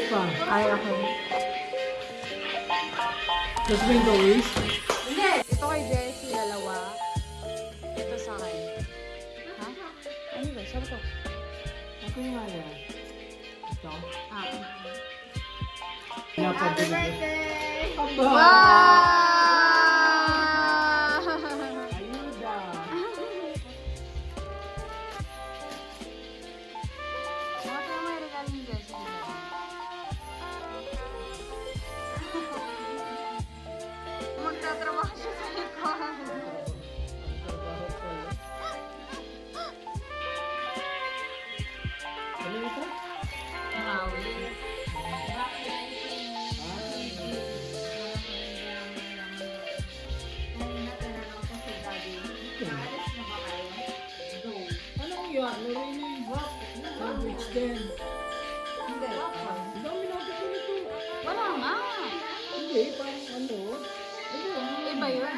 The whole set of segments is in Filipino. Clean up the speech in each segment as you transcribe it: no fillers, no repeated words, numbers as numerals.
pa. Ay, okay. Gusto mo yung gawis? Hindi! Ito kay Jessie, dalawa. Ito sa akin. Ha? Ano ba? Sabi ko. Ako yung nga yan. Ito? Ah. Happy birthday! Aba! Wow! Ayuda! Mga tayo may regalo ni Jessie. Magtatrabaho siya sa likod. Ano ito? Hawi. Anong yan? Lorraine sandwich din. Hindi. Ang dami natin ko nito. Wala nga. Hindi, parang ano. Iba yun.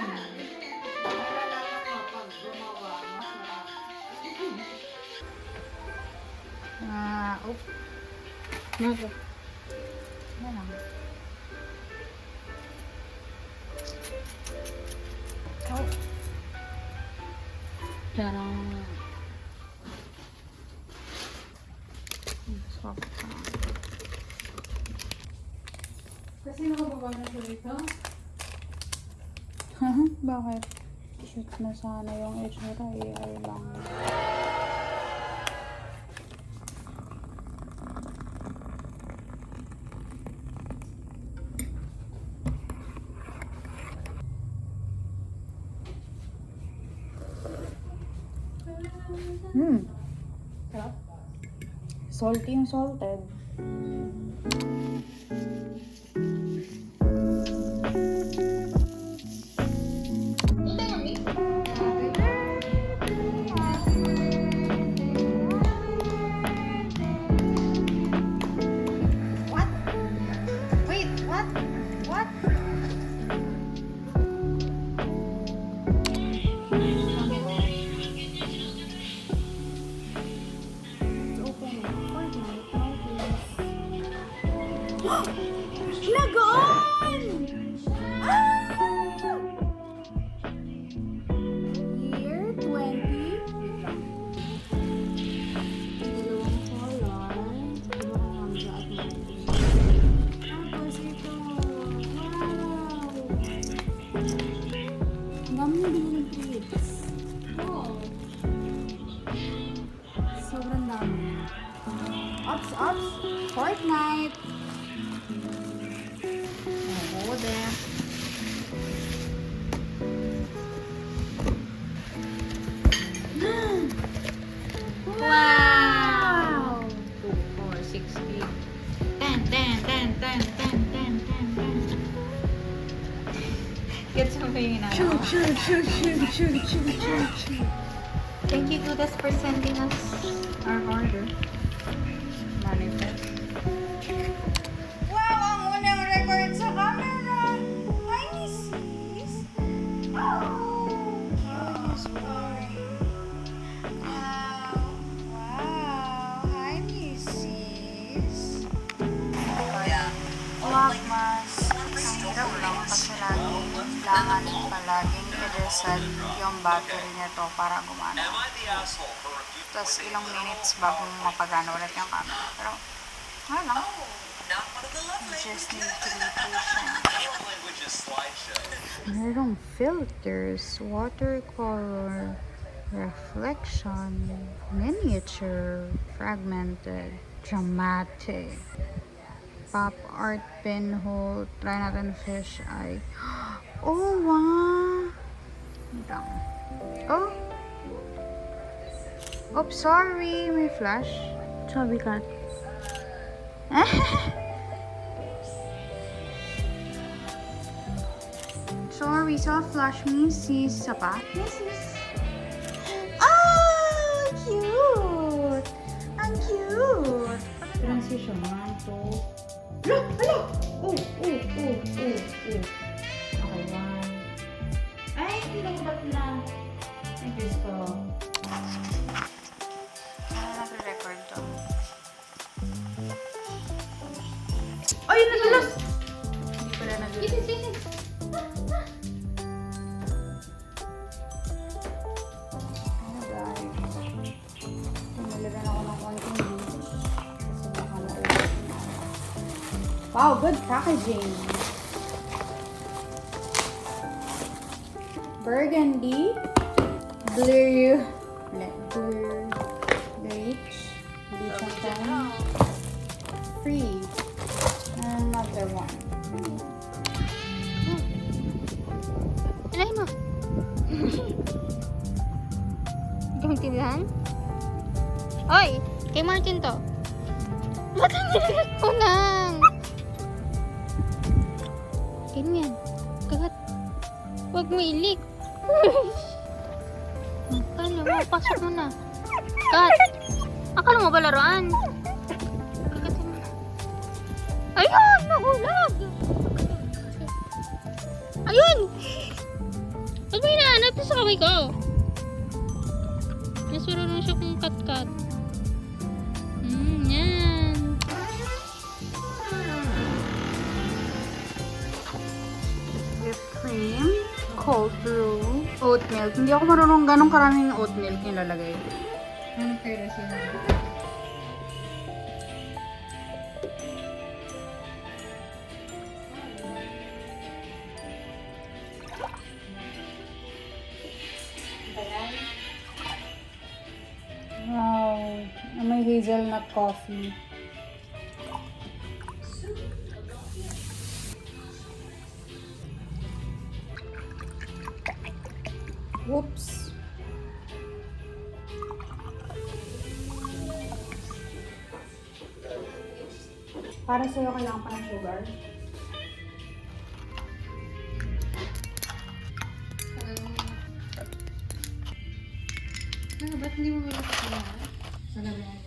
Oop. Nako. Ano lang. Oh. Parang soft pa. Kasi nakababa na siya dito. Bakit? Shoot na sana yung itsura AI lang. Sarap. Salty yung salted. What? Wait, what? What? Lagoon! Ah! Year 20. Dalawang color. Hamza at Mandy. Tapos ito. Wow! Ang dami na din ng treats. Wow! Sobrang dami. Ops, ops! Fortnite! Oo, there. Wow! 2, 4, 6, 8. 10. Get something na. Shoot, shoot, shoot, shoot, shoot, shoot, shoot, shoot. Thank you, Kudas, for sending us our order. Manifest. Wow! Ang unang record sa camera! Hi, Mrs. Oh! Yes, boy. Wow! Wow! Hi, Mrs. Wag mas. Ang hirap lang kasi kailangan palaging i-reset yung battery nito para gumana. Tapos ilang minutes bago mapagana ulit yung camera. Pero, wala lang. You just need to be patient. Merong filters, watercolor, reflection, miniature, fragmented, dramatic, pop art pinhole, try natin fish eye. Oh, wow! Wait lang. Oh! Oops, sorry, may flash. Chubby cat. Sorry, sa flash Mrs. Sapa? Mrs. Ah! Cute! Ang cute! Transition 1, 2. Hala! Hala! Oh. Okay, 1. Ay, pinakubat na. Ay, Diyos ko. Ano nagre-record to? Wow, good packaging. Burgundy, blue, beige, free, another one. Alay mo. Hindi ka magtindahan? Oy! Kay Martin to. Ba't hindi ko nang? Ganyan. Kagat. Huwag mo ilik. Paano mo? Pasok mo na. Kat! Akala mo ba laruan? Kagatin mo na. Ayun! Nahulag! Ayun! Ba't mo hinahanap to sa kamay ko? Mas marunong siya kung kat-kat. Yan. Whipped cream, cold brew, oat milk. Hindi ako marunong ganong karaming oat milk yung lalagay. Ano kayo na siya? Wow, may hazelnut coffee. Whoops. Para sa'yo, kailangan pa ng sugar. Ano, ba't hindi mo malapit na? Sa lahat.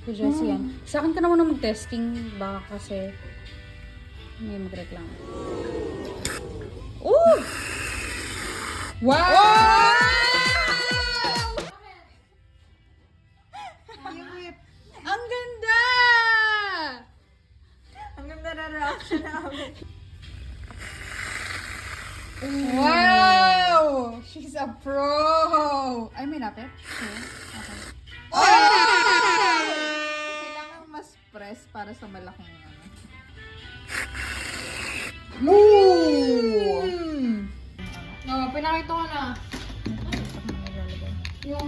Kay Jessie yan. Sa akin ka naman na mag-testing. Baka kasi may magreklamo. Oh! Wow! Ang ganda! Ang ganda na reaction namin. Wow! She's a pro! Ay, may lapit? Okay. Kailangan mas press para sa malaking ano. Ooh! Oo, pinakita ko na. Yung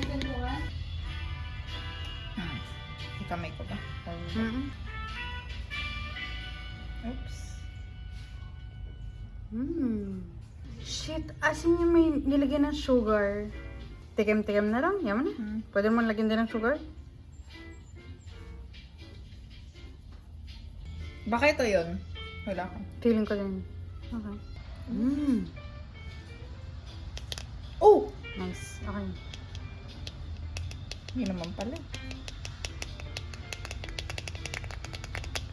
pintuan. Kamay ko ba? Mm-hmm. Oops. Shit, asin yung may nilagyan ng sugar. Tikim-tikim na lang, yaman na. Pwede mo lagyan din ng sugar. Baka ito yun. Wala ko. Feeling ko din. Okay. Oh! Nice. Okay. Yun naman pala.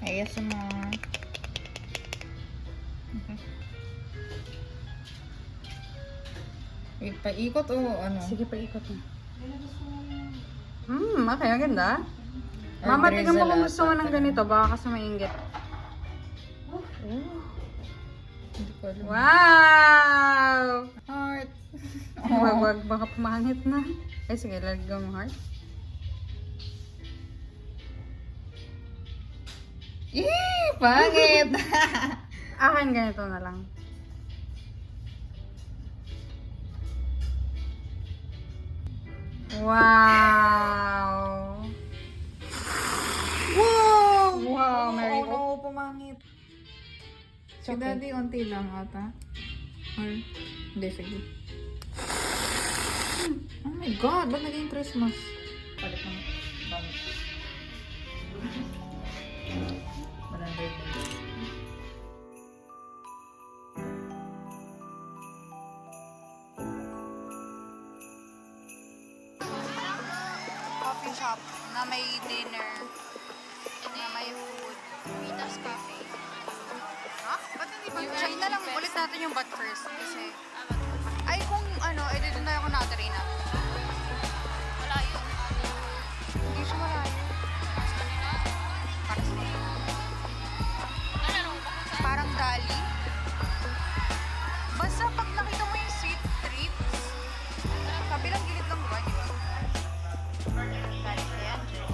ASMR. Okay. Wait, paikot o ano? Sige, paikot mo. Okay, ang ganda. Or Mama, tingnan mo kung Drizella gusto mo ng ganito. Baka kasi mainggit. Hindi ko alam. Wow! Heart. Wag, baka pumangit na. Ay, sige, lagyan mo heart. Pangit! Akin ganito na lang. Wow! Wow! Wow, Mary. Oo, pumangit. Si Okay. Daddy, unti lang ata. Or, hindi, sige. Oh my God, ba't naging Christmas? Palit ng bangit. 100. Coffee shop na may dinner, na may food. Vitas Cafe. Ha? Ba't hindi ba? Check na lang ulit natin yung but first. Kasi, ay kung ano, edi doon tayo kung Natarina. Malayo. Hindi siya malayo. Parang dali. Basta pag nakita mo yung sweet treats, kabilang gilid lang ba, di ba? Dali ba yan? 59.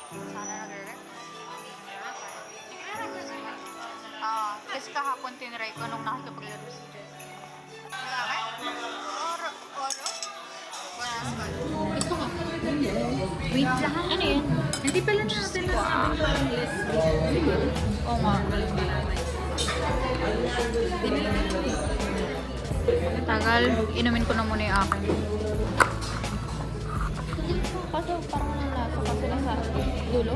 Sana nagre-record. Kasi kahapon tinry ko nung nakikapaglaro si Jess. Oro? Gusto ka? Wait lang. Ano yun? Hindi pala natin nasabing parang lesbian. Oo nga. Tagal, inumin ko na muna yung akin. Kaso parang walang lasa kasi nasa dulo.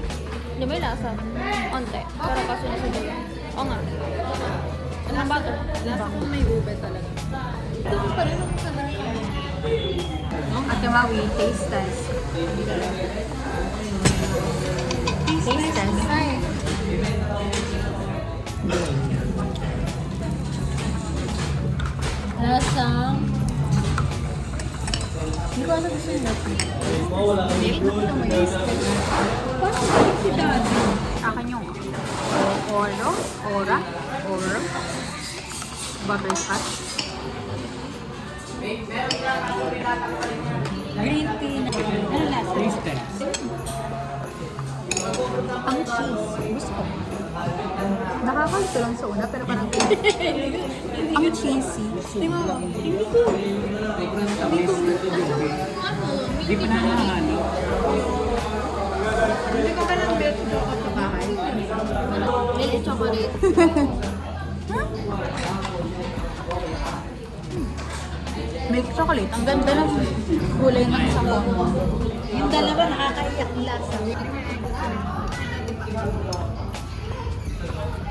Hindi may lasa. Onte. Pero kaso nasa dulo. Oo nga. Anong bago? Lasa kung may ube talaga. Ito ko pa rin ako sa Ate Maui, taste test. Taste test. Ay. Lasang. Hindi ko alam gusto yung lasa. Parang si Daddy. Akin yung Oro, butterscotch. Green tea na. Ano lasa? Ang cheese. Gusto ko. Nakakalito lang sa una, pero parang ang cheesy. Di ba? Hindi ko. Di pa nakakano. Hindi ko pa lang bet ako sa bahay. Lili chocolate. Milk chocolate. Ang ganda ng kulay ng sabon. Yung dalawa nakakaiyak lasa.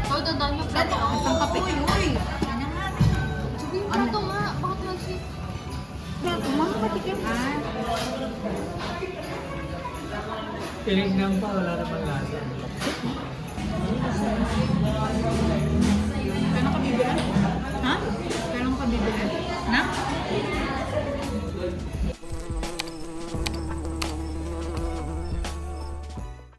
Oh, dadaan mo plato. Isang kape. Ano to nga? Bakit nag-shake? Mga patikim. Tinignan pa, wala naman lasa.